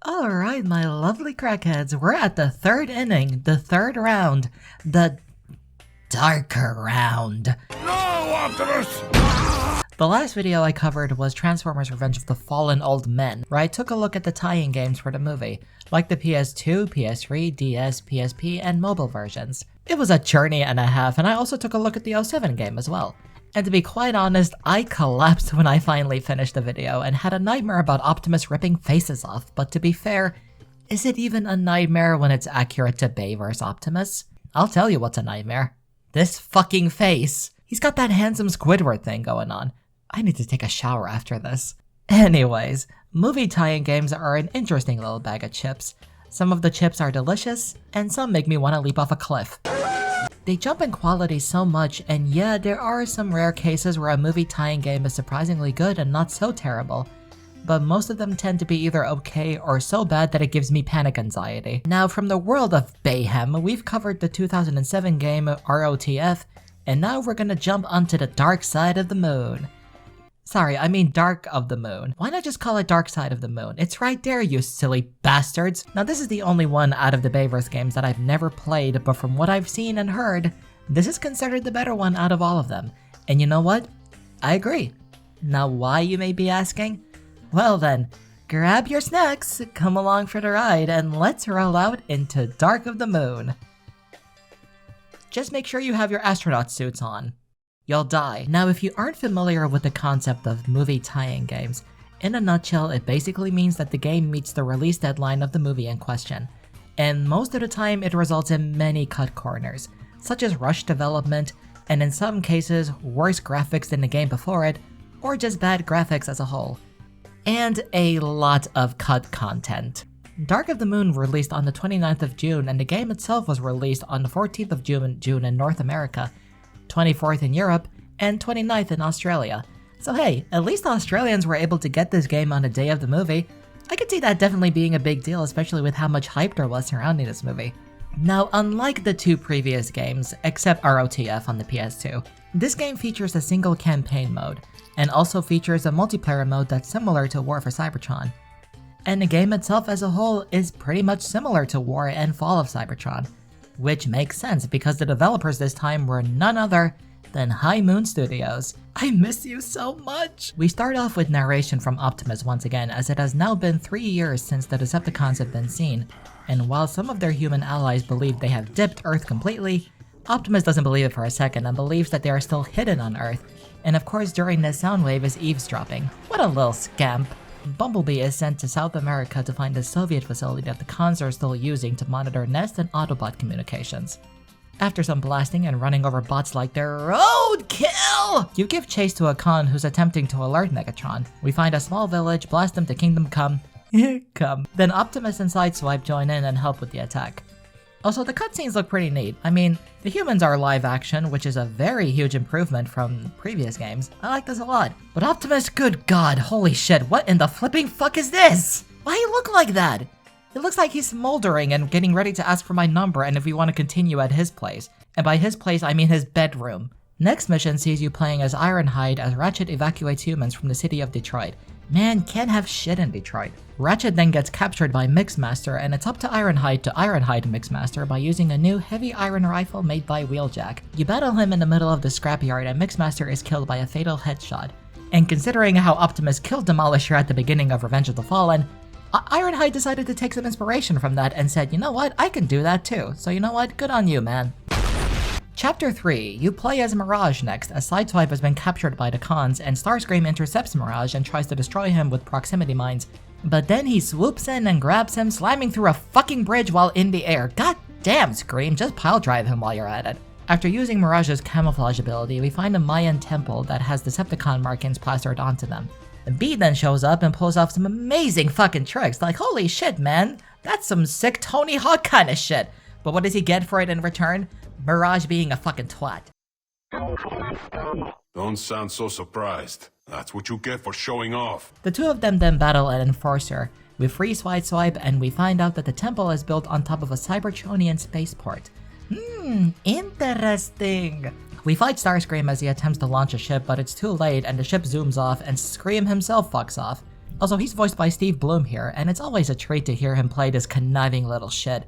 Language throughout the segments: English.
Alright, my lovely crackheads, we're at the third inning, the third round, the darker round. No, Optimus! The last video I covered was Transformers Revenge of the Fallen Old Men, where I took a look at the tie-in games for the movie, like the PS2, PS3, DS, PSP, and mobile versions. It was a journey and a half, and I also took a look at the 07 game as well. And to be quite honest, I collapsed when I finally finished the video and had a nightmare about Optimus ripping faces off, but to be fair, is it even a nightmare when it's accurate to Bay vs Optimus? I'll tell you what's a nightmare. This fucking face. He's got that handsome Squidward thing going on. I need to take a shower after this. Anyways, movie tie-in games are an interesting little bag of chips. Some of the chips are delicious, and some make me want to leap off a cliff. They jump in quality so much, and yeah, there are some rare cases where a movie tie-in game is surprisingly good and not so terrible, but most of them tend to be either okay or so bad that it gives me panic anxiety. Now, from the world of Bayhem, we've covered the 2007 game ROTF, and now we're gonna jump onto the dark side of the moon. Sorry, I mean Dark of the Moon. Why not just call it Dark Side of the Moon? It's right there, you silly bastards. Now this is the only one out of the Bayverse games that I've never played, but from what I've seen and heard, this is considered the better one out of all of them. And you know what? I agree. Now why, you may be asking? Well then, grab your snacks, come along for the ride, and let's roll out into Dark of the Moon. Just make sure you have your astronaut suits on. You'll die. Now, if you aren't familiar with the concept of movie tie-in games, in a nutshell, it basically means that the game meets the release deadline of the movie in question. And most of the time, it results in many cut corners, such as rushed development, and in some cases, worse graphics than the game before it, or just bad graphics as a whole. And a lot of cut content. Dark of the Moon released on the 29th of June, and the game itself was released on the 14th of June in North America, 24th in Europe, and 29th in Australia. So hey, at least Australians were able to get this game on the day of the movie. I could see that definitely being a big deal, especially with how much hype there was surrounding this movie. Now, unlike the two previous games, except ROTF on the PS2, this game features a single campaign mode, and also features a multiplayer mode that's similar to War for Cybertron. And the game itself as a whole is pretty much similar to War and Fall of Cybertron. Which makes sense because the developers this time were none other than High Moon Studios. I miss you so much! We start off with narration from Optimus once again, as it has now been 3 years since the Decepticons have been seen, and while some of their human allies believe they have dipped Earth completely, Optimus doesn't believe it for a second and believes that they are still hidden on Earth, and of course during this soundwave is eavesdropping. What a little scamp. Bumblebee is sent to South America to find a Soviet facility that the cons are still using to monitor Nest and Autobot communications. After some blasting and running over bots like their roadkill, you give chase to a con who's attempting to alert Megatron. We find a small village, blast them to Kingdom Come. Then Optimus and Sideswipe join in and help with the attack. Also, the cutscenes look pretty neat. I mean, the humans are live action, which is a very huge improvement from previous games. I like this a lot. But Optimus, good god, holy shit, what in the flipping fuck is this? Why he look like that? It looks like he's smoldering and getting ready to ask for my number and if we want to continue at his place. And by his place, I mean his bedroom. Next mission sees you playing as Ironhide as Ratchet evacuates humans from the city of Detroit. Man, can't have shit in Detroit. Ratchet then gets captured by Mixmaster, and it's up to Ironhide Mixmaster by using a new heavy iron rifle made by Wheeljack. You battle him in the middle of the scrapyard and Mixmaster is killed by a fatal headshot. And considering how Optimus killed Demolisher at the beginning of Revenge of the Fallen, Ironhide decided to take some inspiration from that and said, you know what, I can do that too. So you know what, good on you, man. Chapter 3, you play as Mirage next, as Sideswipe has been captured by the cons, and Starscream intercepts Mirage and tries to destroy him with proximity mines. But then he swoops in and grabs him, slamming through a fucking bridge while in the air. God damn, Scream, just pile drive him while you're at it. After using Mirage's camouflage ability, we find a Mayan temple that has Decepticon markings plastered onto them. B then shows up and pulls off some amazing fucking tricks, like holy shit man, that's some sick Tony Hawk kind of shit. But what does he get for it in return? Mirage being a fucking twat. Don't sound so surprised. That's what you get for showing off. The two of them then battle an Enforcer. We free Sideswipe and we find out that the temple is built on top of a Cybertronian spaceport. Interesting. We fight Starscream as he attempts to launch a ship, but it's too late and the ship zooms off and Scream himself fucks off. Also, he's voiced by Steve Bloom here, and it's always a treat to hear him play this conniving little shit.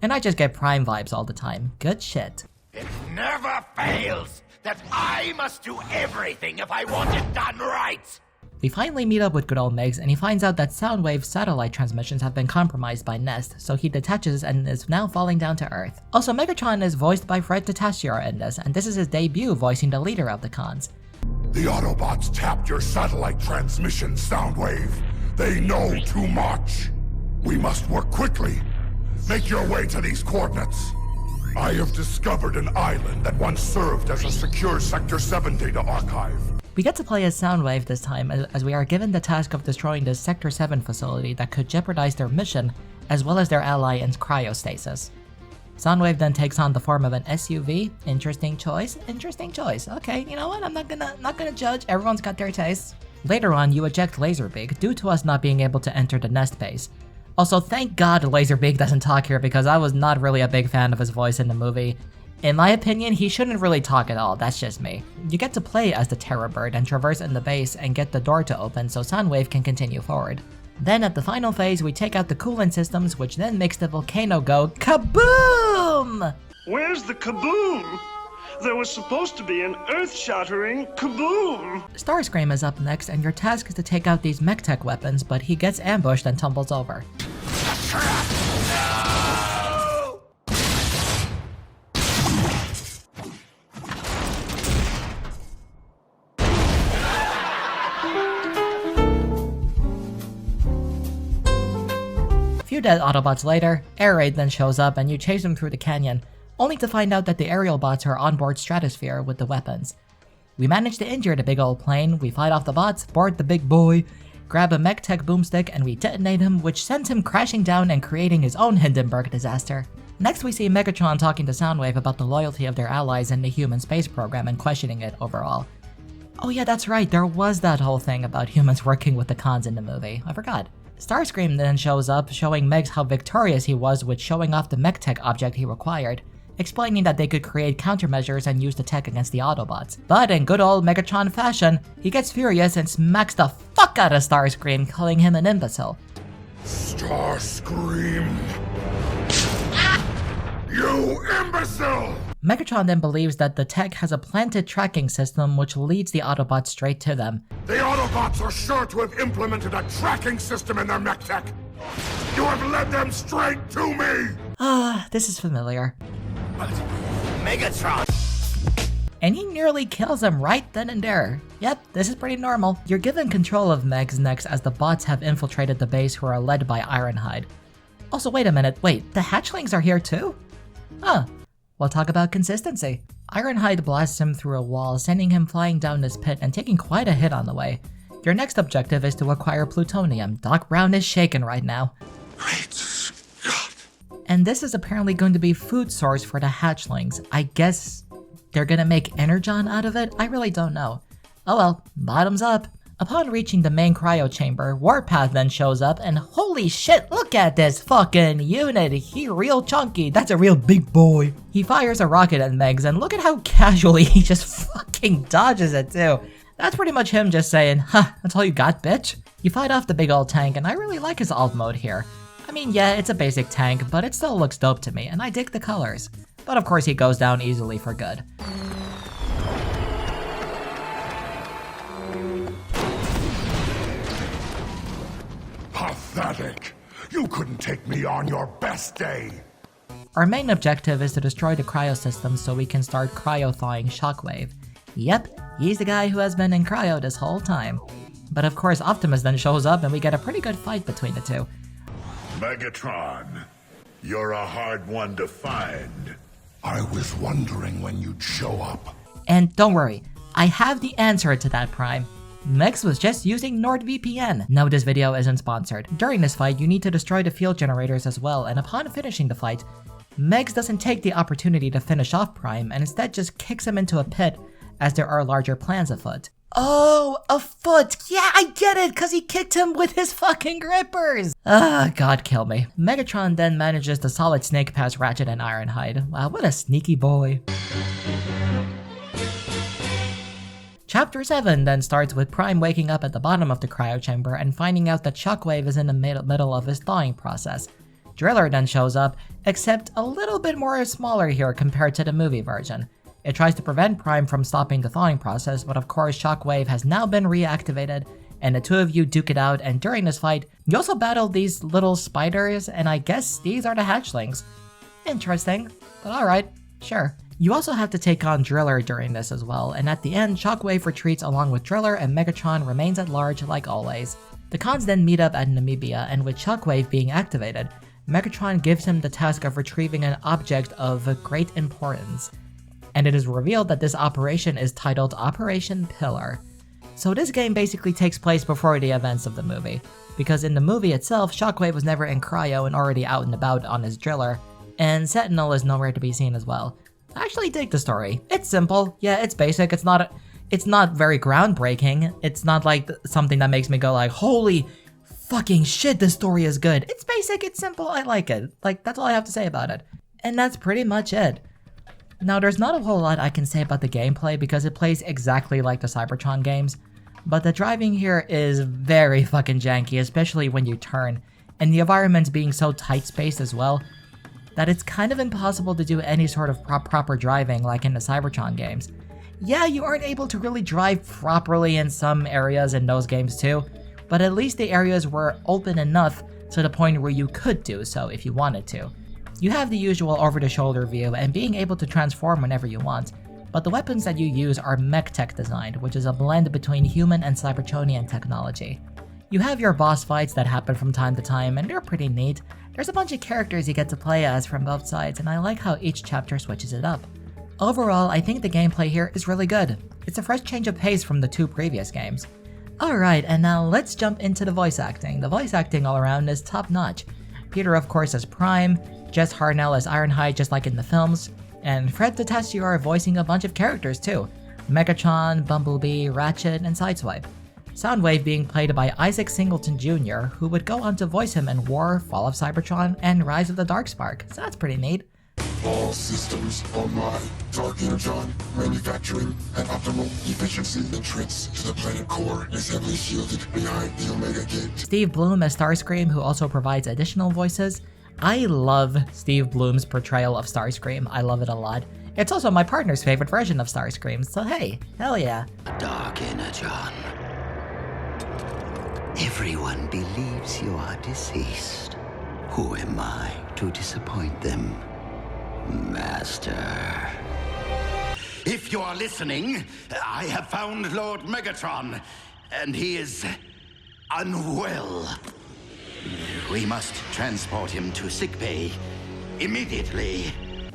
And I just get Prime vibes all the time. Good shit. It never fails that I must do everything if I want it done right! We finally meet up with good old Miggs, and he finds out that Soundwave satellite transmissions have been compromised by Nest, so he detaches and is now falling down to Earth. Also, Megatron is voiced by Fred Tatasciore in this, and this is his debut voicing the leader of the cons. The Autobots tapped your satellite transmission, Soundwave. They know too much. We must work quickly. Make your way to these coordinates. I have discovered an island that once served as a secure Sector 7 data archive. We get to play as Soundwave this time, as we are given the task of destroying this Sector 7 facility that could jeopardize their mission, as well as their ally in cryostasis. Soundwave then takes on the form of an SUV. Interesting choice. Okay, you know what? I'm not gonna judge. Everyone's got their tastes. Later on, you eject Laserbeak due to us not being able to enter the Nest base. Also, thank God Laserbeak doesn't talk here because I was not really a big fan of his voice in the movie. In my opinion, he shouldn't really talk at all, that's just me. You get to play as the Terror Bird and traverse in the base and get the door to open so Soundwave can continue forward. Then at the final phase, we take out the coolant systems, which then makes the volcano go kaboom! Where's the kaboom? There was supposed to be an earth-shattering kaboom! Starscream is up next, and your task is to take out these mech-tech weapons, but he gets ambushed and tumbles over. Few dead Autobots later, Air Raid then shows up and you chase them through the canyon, only to find out that the aerial bots are on board Stratosphere with the weapons. We manage to injure the big old plane, we fight off the bots, board the big boy, grab a mech-tech boomstick, and we detonate him, which sends him crashing down and creating his own Hindenburg disaster. Next we see Megatron talking to Soundwave about the loyalty of their allies in the human space program and questioning it overall. Oh yeah, that's right, there was that whole thing about humans working with the cons in the movie. I forgot. Starscream then shows up, showing Miggs how victorious he was with showing off the mech-tech object he required, explaining that they could create countermeasures and use the tech against the Autobots. But in good old Megatron fashion, he gets furious and smacks the fuck out of Starscream, calling him an imbecile. Starscream! You imbecile! Megatron then believes that the tech has a planted tracking system which leads the Autobots straight to them. The Autobots are sure to have implemented a tracking system in their mech tech. You have led them straight to me! Ah, this is familiar. But Megatron! And he nearly kills him right then and there. Yep, this is pretty normal. You're given control of Megs next as the bots have infiltrated the base who are led by Ironhide. Also, wait a minute, the hatchlings are here too? Huh. We'll talk about consistency. Ironhide blasts him through a wall, sending him flying down this pit and taking quite a hit on the way. Your next objective is to acquire plutonium. Doc Brown is shaken right now. Great Scott! And this is apparently going to be food source for the hatchlings. I guess they're gonna make energon out of it? I really don't know. Oh well, bottoms up. Upon reaching the main cryo chamber, Warpath then shows up and holy shit, look at this fucking unit. He real chunky, that's a real big boy. He fires a rocket at Megs and look at how casually he just fucking dodges it too. That's pretty much him just saying, that's all you got, bitch? You fight off the big old tank and I really like his alt mode here. I mean, yeah, it's a basic tank, but it still looks dope to me and I dig the colors. But of course he goes down easily for good. Pathetic! You couldn't take me on your best day! Our main objective is to destroy the cryo system so we can start cryo-thawing Shockwave. Yep, he's the guy who has been in cryo this whole time. But of course Optimus then shows up and we get a pretty good fight between the two. Megatron, you're a hard one to find. I was wondering when you'd show up. And don't worry, I have the answer to that, Prime. Megs was just using NordVPN. No, this video isn't sponsored. During this fight, you need to destroy the field generators as well, and upon finishing the fight, Megs doesn't take the opportunity to finish off Prime, and instead just kicks him into a pit, as there are larger plans afoot. Oh, afoot! Yeah, I get it, cause he kicked him with his fucking grippers! Ah, God kill me. Megatron then manages to solid snake past Ratchet and Ironhide. Wow, what a sneaky boy. Chapter 7 then starts with Prime waking up at the bottom of the cryo chamber and finding out that Shockwave is in the middle of his thawing process. Driller then shows up, except a little bit more smaller here compared to the movie version. It tries to prevent Prime from stopping the thawing process, but of course Shockwave has now been reactivated, and the two of you duke it out, and during this fight, you also battle these little spiders, and I guess these are the hatchlings. Interesting, but alright, sure. You also have to take on Driller during this as well, and at the end, Shockwave retreats along with Driller and Megatron remains at large like always. The cons then meet up at Namibia, and with Shockwave being activated, Megatron gives him the task of retrieving an object of great importance. And it is revealed that this operation is titled Operation Pillar. So this game basically takes place before the events of the movie, because in the movie itself, Shockwave was never in cryo and already out and about on his Driller, and Sentinel is nowhere to be seen as well. I actually dig the story. It's simple, yeah, it's basic, it's not very groundbreaking, it's not like something that makes me go like, holy fucking shit, this story is good. It's basic, it's simple, I like it. Like, that's all I have to say about it. And that's pretty much it. Now, there's not a whole lot I can say about the gameplay because it plays exactly like the Cybertron games, but the driving here is very fucking janky, especially when you turn, and the environments being so tight-spaced as well, that it's kind of impossible to do any sort of proper driving like in the Cybertron games. Yeah, you aren't able to really drive properly in some areas in those games too, but at least the areas were open enough to the point where you could do so if you wanted to. You have the usual over-the-shoulder view and being able to transform whenever you want, but the weapons that you use are mech tech designed, which is a blend between human and Cybertronian technology. You have your boss fights that happen from time to time, and they're pretty neat. There's a bunch of characters you get to play as from both sides, and I like how each chapter switches it up. Overall, I think the gameplay here is really good. It's a fresh change of pace from the two previous games. Alright, and now let's jump into the voice acting. The voice acting all around is top notch. Peter of course as Prime, Jess Harnell as Ironhide just like in the films, and Fred Tatasciore voicing a bunch of characters too. Megatron, Bumblebee, Ratchet, and Sideswipe. Soundwave being played by Isaac Singleton Jr., who would go on to voice him in War, Fall of Cybertron, and Rise of the Darkspark, so that's pretty neat. All systems online. Dark Energon, manufacturing, and optimal efficiency. Entrance to the planet core is heavily shielded behind the Omega Gate. Steve Bloom as Starscream, who also provides additional voices. I love Steve Bloom's portrayal of Starscream, I love it a lot. It's also my partner's favorite version of Starscream, so hey, hell yeah. Dark Energon. Everyone believes you are deceased. Who am I to disappoint them, Master? If you are listening, I have found Lord Megatron, and he is unwell. We must transport him to sickbay immediately.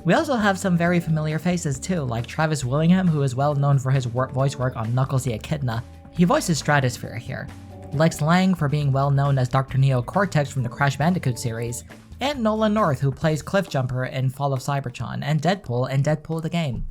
We also have some very familiar faces too, like Travis Willingham, who is well known for his voice work on Knuckles the Echidna. He voices Stratosphere here. Lex Lang for being well known as Dr. Neo Cortex from the Crash Bandicoot series, and Nolan North who plays Cliffjumper in Fall of Cybertron, and Deadpool in Deadpool the Game.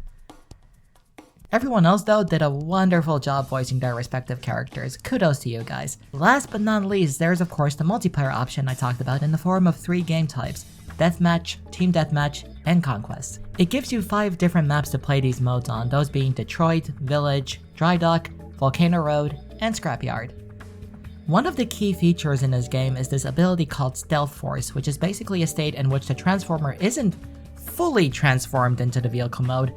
Everyone else though did a wonderful job voicing their respective characters, kudos to you guys. Last but not least, there's of course the multiplayer option I talked about in the form of 3 game types, Deathmatch, Team Deathmatch, and Conquest. It gives you 5 different maps to play these modes on, those being Detroit, Village, Dry Dock, Volcano Road, and Scrapyard. One of the key features in this game is this ability called Stealth Force, which is basically a state in which the Transformer isn't fully transformed into the vehicle mode,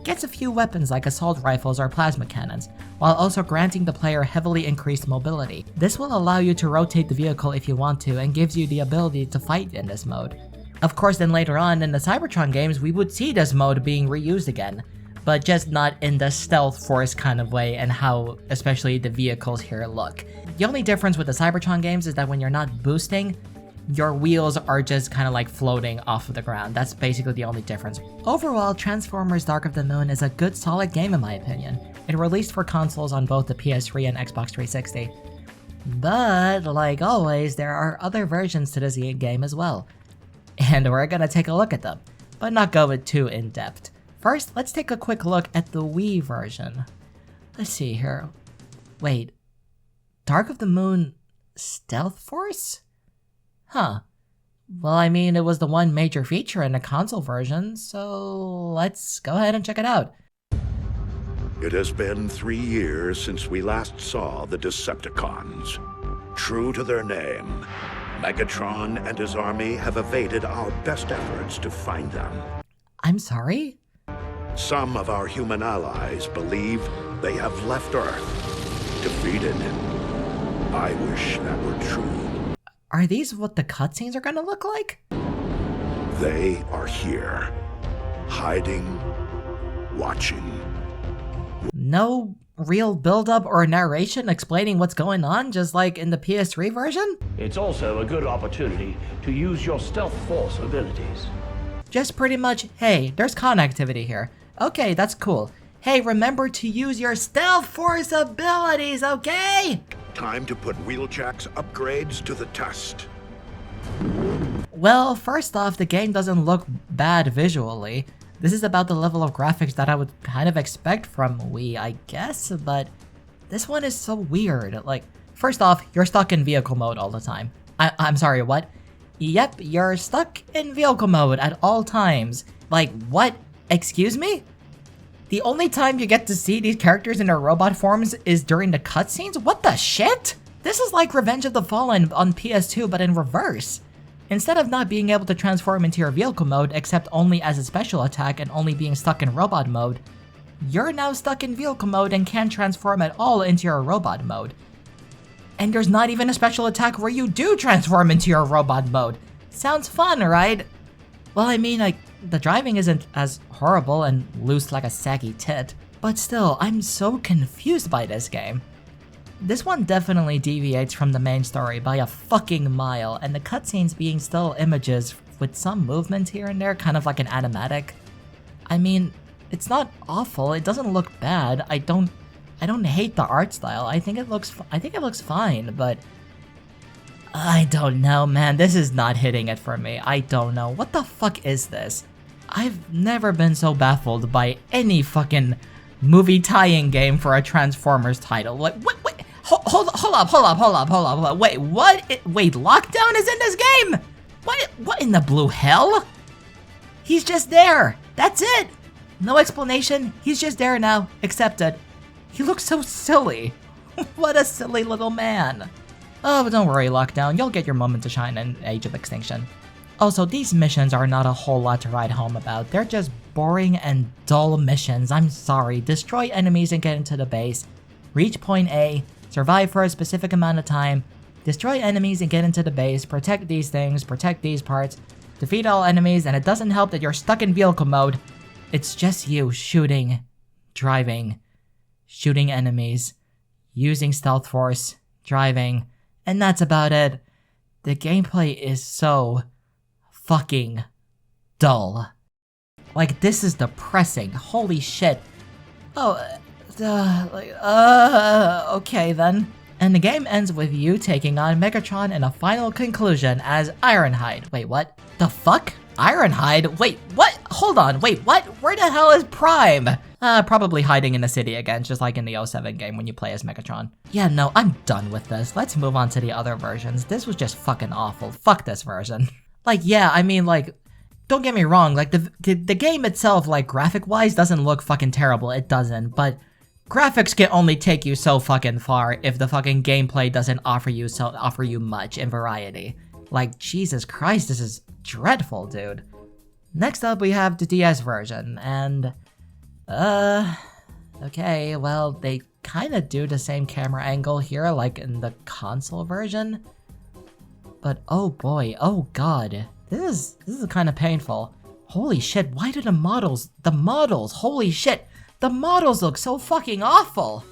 gets a few weapons like assault rifles or plasma cannons, while also granting the player heavily increased mobility. This will allow you to rotate the vehicle if you want to and gives you the ability to fight in this mode. Of course then later on in the Cybertron games we would see this mode being reused again, but just not in the Stealth Force kind of way and how especially the vehicles here look. The only difference with the Cybertron games is that when you're not boosting, your wheels are just kind of like floating off of the ground. That's basically the only difference. Overall, Transformers Dark of the Moon is a good solid game in my opinion. It released for consoles on both the PS3 and Xbox 360. But, like always, there are other versions to this game as well. And we're gonna take a look at them, but not go too in depth. First, let's take a quick look at the Wii version. Let's see here. Wait, Dark of the Moon Stealth Force? Huh. Well, I mean, it was the one major feature in the console version, so let's go ahead and check it out. It has been 3 years since we last saw the Decepticons. True to their name, Megatron and his army have evaded our best efforts to find them. I'm sorry? Some of our human allies believe they have left Earth, defeated. I wish that were true. Are these what the cutscenes are gonna look like? They are here, hiding, watching. No real build-up or narration explaining what's going on, just like in the PS3 version? It's also a good opportunity to use your stealth force abilities. Just pretty much, hey, there's con activity here. Okay, that's cool. Hey, remember to use your stealth force abilities, okay? Time to put Wheeljack's upgrades to the test. Well, first off, the game doesn't look bad visually. This is about the level of graphics that I would kind of expect from Wii, I guess, but this one is so weird. Like, first off, you're stuck in vehicle mode all the time. I'm sorry, what? Yep, you're stuck in vehicle mode at all times. Like, what? Excuse me? The only time you get to see these characters in their robot forms is during the cutscenes? What the shit? This is like Revenge of the Fallen on PS2, but in reverse. Instead of not being able to transform into your vehicle mode, except only as a special attack and only being stuck in robot mode, you're now stuck in vehicle mode and can't transform at all into your robot mode. And there's not even a special attack where you do transform into your robot mode. Sounds fun, right? Well, I mean, like, the driving isn't as horrible and loose like a saggy tit, but still, I'm so confused by this game. This one definitely deviates from the main story by a fucking mile, and the cutscenes being still images with some movement here and there, kind of like an animatic. I mean, it's not awful, it doesn't look bad, I don't hate the art style, I think it looks fine, but I don't know, man, this is not hitting it for me, I don't know, what the fuck is this? I've never been so baffled by any fucking movie tie-in game for a Transformers title, like, wait, hold up, wait, what? Wait, Lockdown is in this game? What in the blue hell? He's just there, that's it! No explanation, he's just there now, accept it. He looks so silly. What a silly little man. Oh, but don't worry, Lockdown, you'll get your moment to shine in Age of Extinction. Also, these missions are not a whole lot to write home about, they're just boring and dull missions, I'm sorry. Destroy enemies and get into the base, reach point A, survive for a specific amount of time, destroy enemies and get into the base, protect these things, protect these parts, defeat all enemies, and it doesn't help that you're stuck in vehicle mode. It's just you shooting, driving, shooting enemies, using stealth force, driving, and that's about it. The gameplay is so fucking dull. Like, this is depressing, holy shit. Oh, okay then. And the game ends with you taking on Megatron in a final conclusion as Ironhide. Wait, what? The fuck? Ironhide? Wait, what? Hold on, wait, what? Where the hell is Prime? Probably hiding in the city again, just like in the 07 game when you play as Megatron. Yeah, no, I'm done with this. Let's move on to the other versions. This was just fucking awful. Fuck this version. Like, yeah, I mean, like, don't get me wrong, like, the game itself, like, graphic-wise doesn't look fucking terrible, it doesn't, but graphics can only take you so fucking far if the fucking gameplay doesn't offer you much in variety. Like, Jesus Christ, this is dreadful, dude. Next up, we have the DS version, and, okay, well, they kinda do the same camera angle here, like in the console version, but oh boy, oh god, this is kinda painful. Holy shit, why do the models, holy shit, the models look so fucking awful!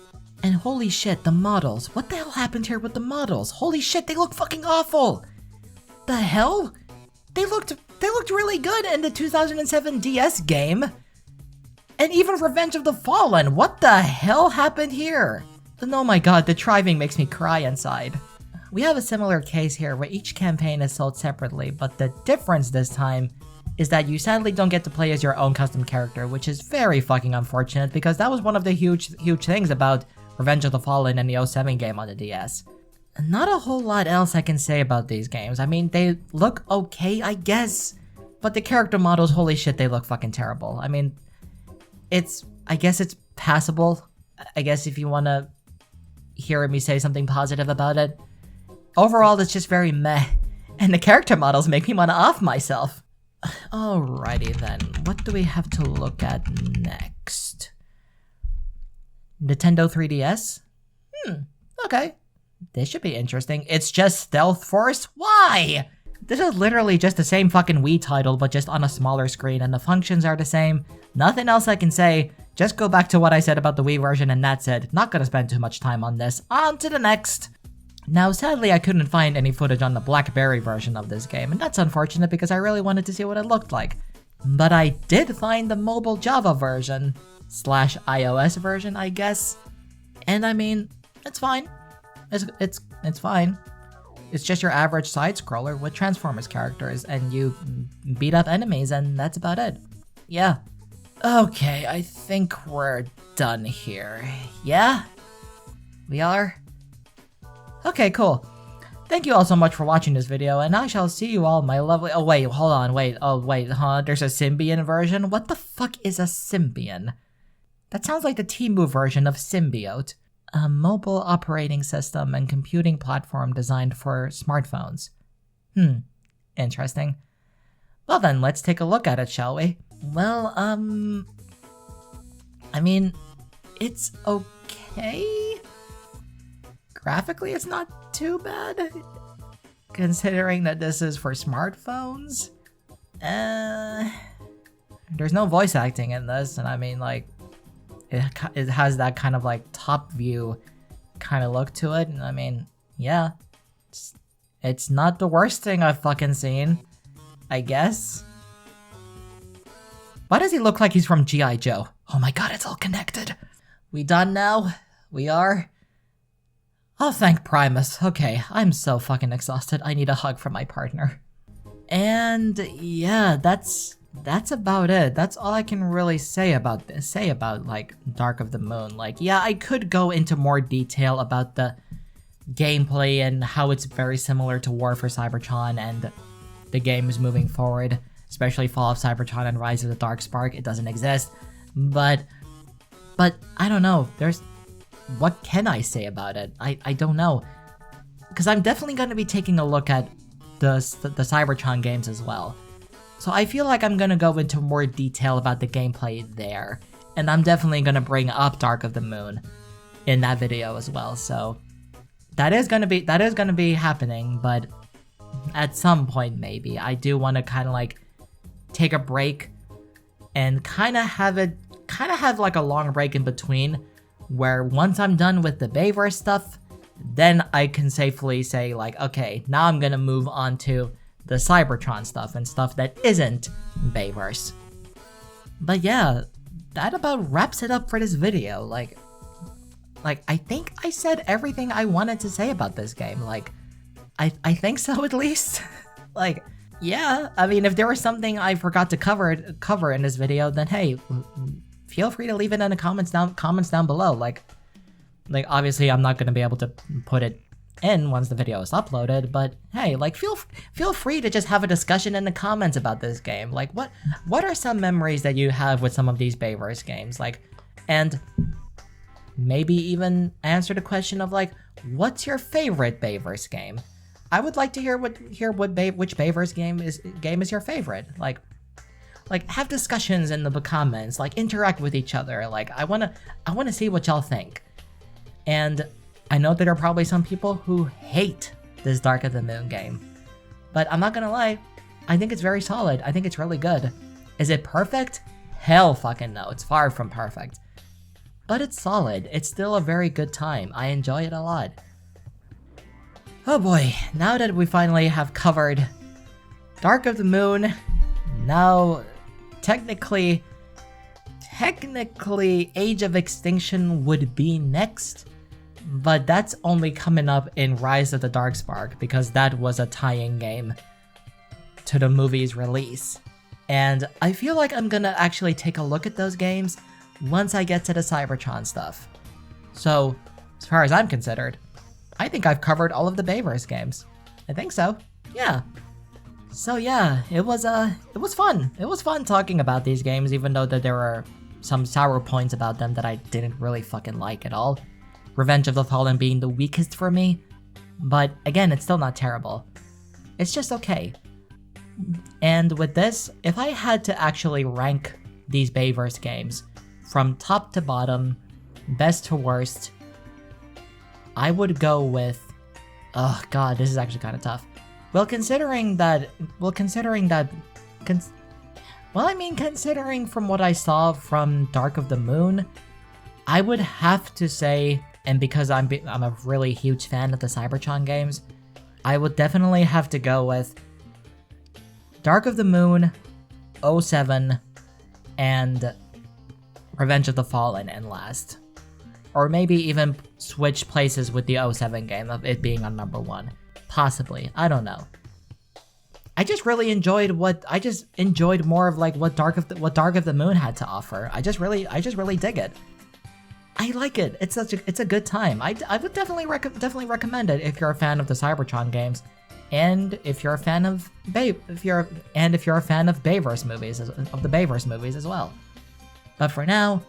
And holy shit, the models, what the hell happened here with the models? Holy shit, they look fucking awful! The hell? They looked really good in the 2007 DS game. And even Revenge of the Fallen, what the hell happened here? And oh my god, the driving makes me cry inside. We have a similar case here where each campaign is sold separately, but the difference this time is that you sadly don't get to play as your own custom character, which is very fucking unfortunate because that was one of the huge things about Revenge of the Fallen and the 07 game on the DS. Not a whole lot else I can say about these games. I mean, they look okay, I guess, but the character models, holy shit, they look fucking terrible. I mean, I guess it's passable. I guess if you want to hear me say something positive about it. Overall, it's just very meh, and the character models make me want to off myself. Alrighty then, what do we have to look at next? Nintendo 3DS? Okay. This should be interesting. It's just Stealth Force? Why? This is literally just the same fucking Wii title, but just on a smaller screen, and the functions are the same. Nothing else I can say. Just go back to what I said about the Wii version, and that's it. Not gonna spend too much time on this. On to the next. Now, sadly, I couldn't find any footage on the BlackBerry version of this game, and that's unfortunate because I really wanted to see what it looked like. But I did find the mobile Java version, / iOS version, I guess. And I mean, it's fine. It's fine. It's just your average side-scroller with Transformers characters, and you beat up enemies, and that's about it. Yeah. Okay, I think we're done here. Yeah? We are? Okay, cool. Thank you all so much for watching this video, and I shall see you all, my lovely— oh wait, hold on, wait, there's a Symbian version? What the fuck is a Symbian? That sounds like the Temu version of Symbiote. A mobile operating system and computing platform designed for smartphones. Interesting. Well then, let's take a look at it, shall we? Well, I mean, it's okay. Graphically, it's not too bad, considering that this is for smartphones. There's no voice acting in this, and I mean, like, it has that kind of like top view kind of look to it, and I mean, yeah, it's not the worst thing I've fucking seen, I guess. Why does he look like he's from G.I. Joe? Oh my god, it's all connected. We done now? We are? Oh, thank Primus. Okay, I'm so fucking exhausted. I need a hug from my partner. And yeah, that's about it. That's all I can really say about this. Say about, like, Dark of the Moon. Like, yeah, I could go into more detail about the gameplay and how it's very similar to War for Cybertron and the games moving forward, especially Fall of Cybertron and Rise of the Darkspark. It doesn't exist. But I don't know. What can I say about it? I don't know. Because I'm definitely going to be taking a look at the Cybertron games as well. So I feel like I'm going to go into more detail about the gameplay there. And I'm definitely going to bring up Dark of the Moon in that video as well. So that is going to be happening, but at some point maybe. I do want to kind of like take a break and kind of have like a long break in between, where once I'm done with the Bayverse stuff, then I can safely say, like, okay, now I'm gonna move on to the Cybertron stuff and stuff that isn't Bayverse. But yeah, that about wraps it up for this video. Like I think I said everything I wanted to say about this game. Like, I think so, at least. Like, yeah, I mean, if there was something I forgot to cover in this video, then hey, feel free to leave it in the comments down below. Like obviously I'm not going to be able to put it in once the video is uploaded, but hey, like feel free to just have a discussion in the comments about this game. Like what are some memories that you have with some of these Bayverse games? Like, and maybe even answer the question of like, what's your favorite Bayverse game? I would like to hear which Bayverse game is your favorite. Like have discussions in the comments, like interact with each other. Like I wanna see what y'all think. And I know that there are probably some people who hate this Dark of the Moon game, but I'm not gonna lie, I think it's very solid. I think it's really good. Is it perfect? Hell fucking no, it's far from perfect. But it's solid. It's still a very good time. I enjoy it a lot. Oh boy, now that we finally have covered Dark of the Moon, now technically Age of Extinction would be next, but that's only coming up in Rise of the Darkspark because that was a tie-in game to the movie's release. And I feel like I'm gonna actually take a look at those games once I get to the Cybertron stuff. So, as far as I'm concerned, I think I've covered all of the Bayverse games. I think so. Yeah. So yeah, it was fun. It was fun talking about these games, even though that there were some sour points about them that I didn't really fucking like at all. Revenge of the Fallen being the weakest for me, but again, it's still not terrible. It's just okay. And with this, if I had to actually rank these Bayverse games from top to bottom, best to worst, I would go with... Oh god, this is actually kind of tough. Considering from what I saw from Dark of the Moon, I would have to say, and because I'm a really huge fan of the Cybertron games, I would definitely have to go with Dark of the Moon, 07, and Revenge of the Fallen in last. Or maybe even switch places with the 07 game of it being on number 1. Possibly. I don't know. I just really enjoyed more of like what Dark of the Moon had to offer. I just really dig it. I like it. It's a good time. I would definitely recommend it if you're a fan of the Cybertron games, and if you're a fan of Bayverse movies, of the Bayverse movies as well. But for now,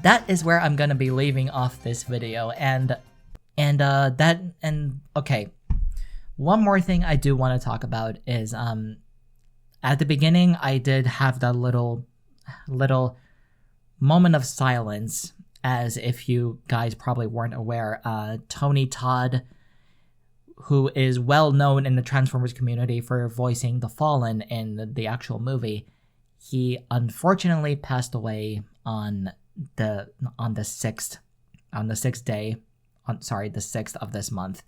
that is where I'm gonna be leaving off this video, okay. One more thing I do want to talk about is at the beginning I did have that little moment of silence, as if you guys probably weren't aware. Tony Todd, who is well known in the Transformers community for voicing the Fallen in the actual movie, he unfortunately passed away on the 6th of this month.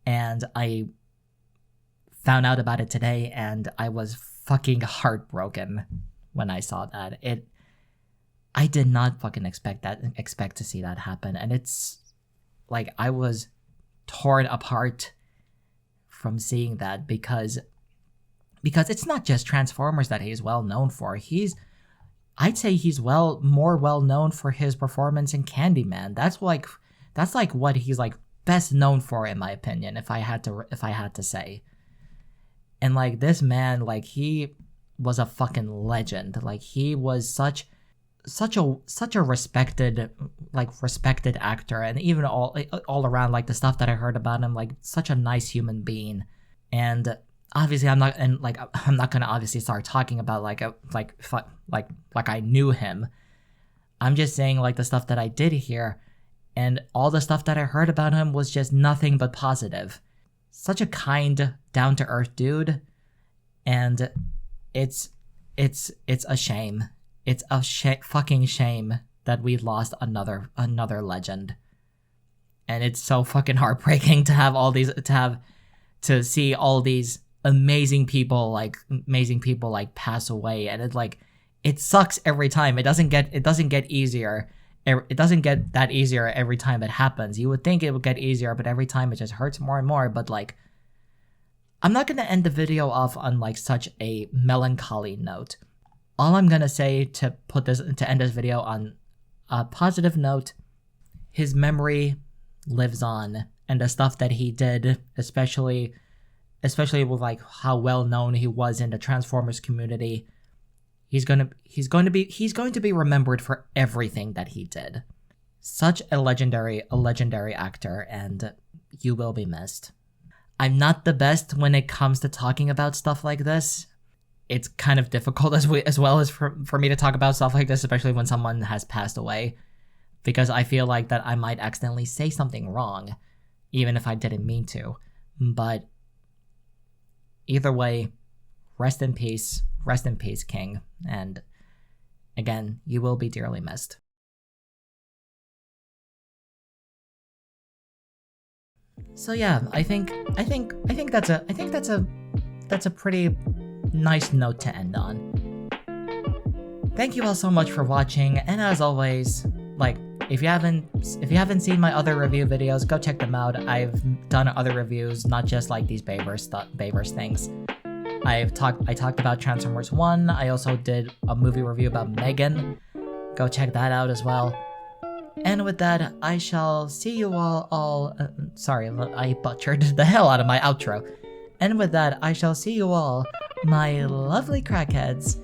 And I found out about it today, and I was fucking heartbroken when I saw that. I did not fucking expect to see that happen, and it's like I was torn apart from seeing that because it's not just Transformers that he's well known for. I'd say he's more well known for his performance in Candyman. That's like what he's like best known for, in my opinion, if I had to say. And like this man, like he was a fucking legend. Like he was such a respected actor, and even all around, like the stuff that I heard about him, like such a nice human being. And obviously I'm not gonna obviously start talking about like I knew him. I'm just saying like the stuff that I did hear, and all the stuff that I heard about him was just nothing but positive. Such a kind, down-to-earth dude, and it's a shame. It's a fucking shame that we lost another legend. And it's so fucking heartbreaking to see all these amazing people pass away, and it sucks every time. It doesn't get easier. It doesn't get that easier every time it happens. You would think it would get easier, but every time it just hurts more and more. But like, I'm not gonna end the video off on like such a melancholy note. All I'm gonna say to end this video on a positive note, his memory lives on, and the stuff that he did, especially with like how well known he was in the Transformers community, he's going to be remembered for everything that he did. Such a legendary actor, and you will be missed. I'm not the best when it comes to talking about stuff like this. It's kind of difficult as well as for me to talk about stuff like this, especially when someone has passed away, because I feel like that I might accidentally say something wrong, even if I didn't mean to. But either way, rest in peace, King, and again, you will be dearly missed. So yeah, I think that's a pretty nice note to end on. Thank you all so much for watching, and as always, like, if you haven't seen my other review videos, go check them out. I've done other reviews, not just like these Bayverse things. I talked about Transformers 1. I also did a movie review about Megan. Go check that out as well. And with that, I shall see you all sorry, I butchered the hell out of my outro. And with that, I shall see you all, my lovely crackheads,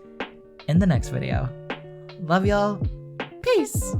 in the next video. Love y'all. Peace!